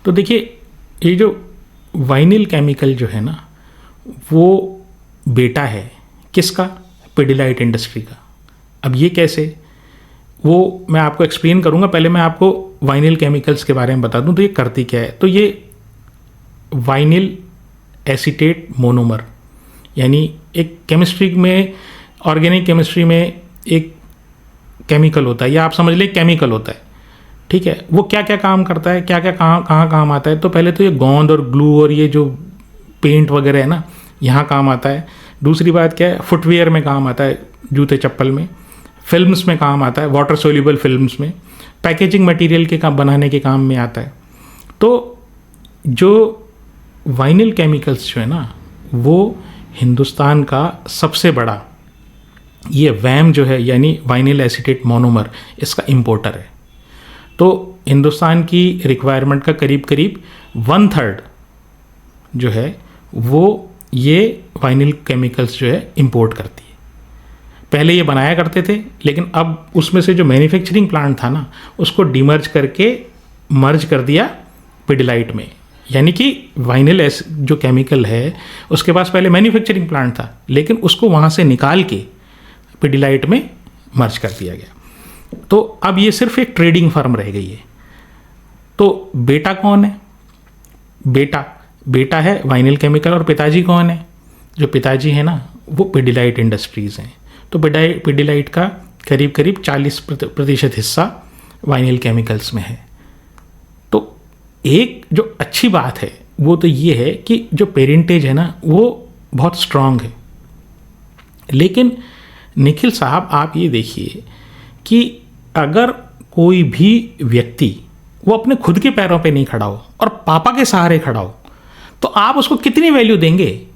तो देखिए, ये जो वाइनिल केमिकल जो है ना, वो बेटा है किसका? पिडिलाइट इंडस्ट्री का। अब ये कैसे, वो मैं आपको एक्सप्लेन करूँगा। पहले मैं आपको वाइनिल केमिकल्स के बारे में बता दूँ तो ये करती क्या है। तो ये वाइनिल एसीटेट मोनोमर, यानी एक केमिस्ट्री में, ऑर्गेनिक केमिस्ट्री में एक केमिकल होता है, या आप समझ लें केमिकल होता है, ठीक है। वो क्या क्या काम करता है, क्या क्या कहाँ काम आता है। तो पहले तो ये गोंद और ग्लू और ये जो पेंट वगैरह है ना, यहाँ काम आता है। दूसरी बात क्या है, फुटवेयर में काम आता है, जूते चप्पल में। फिल्म्स में काम आता है, वाटर सोल्यूबल फिल्म्स में। पैकेजिंग मटेरियल के काम बनाने के काम में आता है। तो जो वाइनिल केमिकल्स जो है ना, वो हिंदुस्तान का सबसे बड़ा ये वैम जो है, यानी वाइनिल एसीटेट मोनोमर, इसका इंपोर्टर है। तो हिंदुस्तान की रिक्वायरमेंट का करीब करीब 1/3 जो है वो ये वाइनिल केमिकल्स जो है इंपोर्ट करती है। पहले ये बनाया करते थे, लेकिन अब उसमें से जो मैन्युफैक्चरिंग प्लांट था ना, उसको डीमर्ज करके मर्ज कर दिया पिडिलाइट में। यानी कि वाइनिल जो केमिकल है, उसके पास पहले मैन्युफैक्चरिंग प्लांट था, लेकिन उसको वहाँ से निकाल के पिडिलाइट में मर्ज कर दिया गया। तो अब ये सिर्फ एक ट्रेडिंग फर्म रह गई है। तो बेटा कौन है? बेटा है वाइनिल केमिकल। और पिताजी कौन है? जो पिताजी है ना, वो पिडिलाइट इंडस्ट्रीज़ हैं। तो पिडिलाइट का करीब करीब 40% हिस्सा वाइनिल केमिकल्स में है। तो एक जो अच्छी बात है वो तो ये है कि जो पेरेंटेज है ना, वो बहुत स्ट्रांग है। लेकिन निखिल साहब, आप ये देखिए कि अगर कोई भी व्यक्ति वो अपने खुद के पैरों पे नहीं खड़ा हो और पापा के सहारे खड़ा हो, तो आप उसको कितनी वैल्यू देंगे?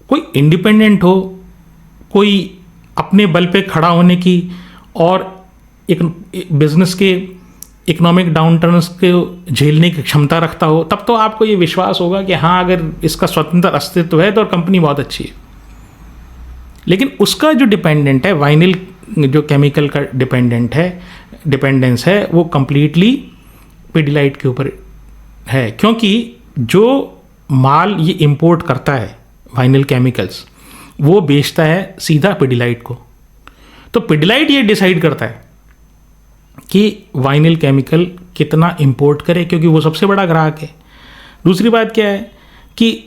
कोई इंडिपेंडेंट हो, कोई अपने बल पे खड़ा होने की और एक बिजनेस के इकोनॉमिक डाउनटर्न्स के झेलने की क्षमता रखता हो, तब तो आपको ये विश्वास होगा कि हाँ, अगर इसका स्वतंत्र अस्तित्व है तो कंपनी बहुत अच्छी है। लेकिन उसका जो डिपेंडेंट है, वाइनिल जो केमिकल का डिपेंडेंस है, वो कंप्लीटली पिडिलाइट के ऊपर है। क्योंकि जो माल ये इंपोर्ट करता है वाइनिल केमिकल्स, वो बेचता है सीधा पिडिलाइट को। तो पिडिलाइट ये डिसाइड करता है कि वाइनिल केमिकल कितना इंपोर्ट करे, क्योंकि वो सबसे बड़ा ग्राहक है। दूसरी बात क्या है कि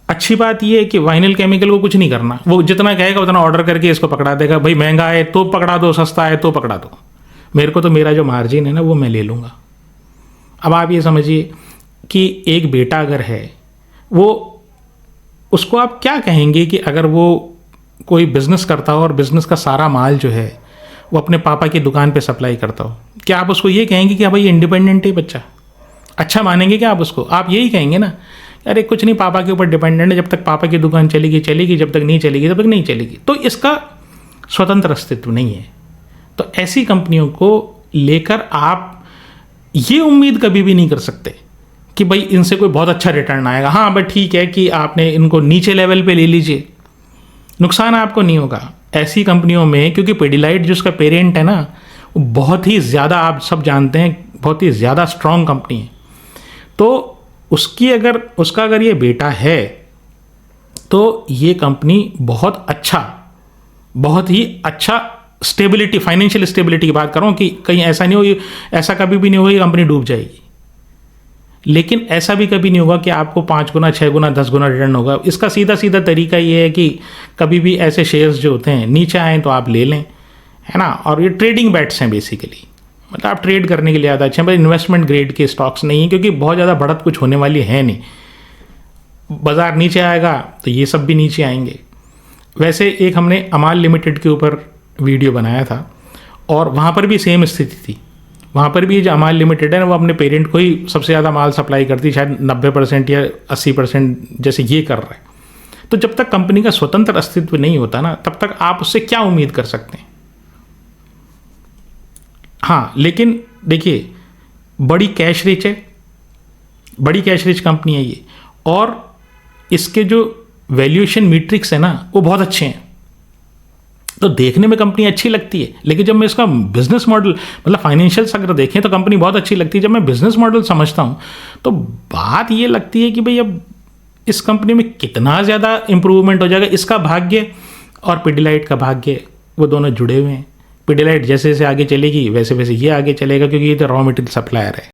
अच्छी बात यह है कि वाइनिल केमिकल को कुछ नहीं करना, वो जितना कहेगा उतना ऑर्डर करके इसको पकड़ा देगा। भाई महंगा है तो पकड़ा दो, सस्ता है तो पकड़ा दो, मेरे को तो मेरा जो मार्जिन है ना वो मैं ले लूँगा। अब आप ये समझिए कि एक बेटा अगर है, वो उसको आप क्या कहेंगे कि अगर वो कोई बिज़नेस करता हो और बिज़नेस का सारा माल जो है वो अपने पापा की दुकान पे सप्लाई करता हो, क्या आप उसको ये कहेंगे कि हाँ भाई इंडिपेंडेंट है बच्चा? अच्छा मानेंगे क्या आप उसको? आप यही कहेंगे ना, अरे कुछ नहीं, पापा के ऊपर डिपेंडेंट है, जब तक पापा की दुकान चलेगी चलेगी, जब तक नहीं चलेगी तब तक नहीं चलेगी। तो इसका स्वतंत्र अस्तित्व नहीं है। तो ऐसी कंपनियों को लेकर आप ये उम्मीद कभी भी नहीं कर सकते कि भाई इनसे कोई बहुत अच्छा रिटर्न आएगा। हाँ बट ठीक है कि आपने इनको नीचे लेवल पे ले लीजिए, नुकसान आपको नहीं होगा ऐसी कंपनियों में। क्योंकि पिडिलाइट जो उसका पेरेंट है ना, वो बहुत ही ज़्यादा, आप सब जानते हैं, बहुत ही ज़्यादा स्ट्रॉन्ग कंपनी है। तो उसका अगर ये बेटा है तो ये कंपनी बहुत ही अच्छा स्टेबिलिटी, फाइनेंशियल स्टेबिलिटी की बात कर रहा हूँ कि कहीं ऐसा नहीं हो, ऐसा कभी भी नहीं होगा कि कंपनी डूब जाएगी। लेकिन ऐसा भी कभी नहीं होगा कि आपको 5 गुना 6 गुना 10 गुना रिटर्न होगा। इसका सीधा तरीका ये है कि कभी भी ऐसे शेयर्स जो होते हैं नीचे आएँ तो आप ले लें, है ना। और ये ट्रेडिंग बेट्स हैं बेसिकली, मतलब आप ट्रेड करने के लिए ज़्यादा अच्छे हैं, पर इन्वेस्टमेंट ग्रेड के स्टॉक्स नहीं हैं, क्योंकि बहुत ज़्यादा बढ़त कुछ होने वाली है नहीं। बाज़ार नीचे आएगा तो ये सब भी नीचे आएंगे। वैसे एक हमने अमाल लिमिटेड के ऊपर वीडियो बनाया था और वहाँ पर भी सेम स्थिति थी। वहाँ पर भी जो अमाल लिमिटेड है ना, वो अपने पेरेंट को ही सबसे ज़्यादा माल सप्लाई करती, शायद 90% या 80% जैसे ये कर रहा है। तो जब तक कंपनी का स्वतंत्र अस्तित्व नहीं होता ना, तब तक आप उससे क्या उम्मीद कर सकते हैं? हाँ, लेकिन देखिए, बड़ी कैश रिच कंपनी है ये, और इसके जो वैल्यूएशन मीट्रिक्स है ना वो बहुत अच्छे हैं। तो देखने में कंपनी अच्छी लगती है, लेकिन जब मैं इसका बिजनेस मॉडल मतलब फाइनेंशियल्स अगर देखें तो कंपनी बहुत अच्छी लगती है। जब मैं बिजनेस मॉडल समझता हूँ तो बात ये लगती है कि भाई अब इस कंपनी में कितना ज़्यादा इम्प्रूवमेंट हो जाएगा। इसका भाग्य और पिडिलाइट का भाग्य वो दोनों जुड़े हुए हैं। पिडिलाइट जैसे जैसे आगे चलेगी वैसे वैसे ये आगे चलेगा, क्योंकि ये तो रॉ मटेरियल सप्लायर है।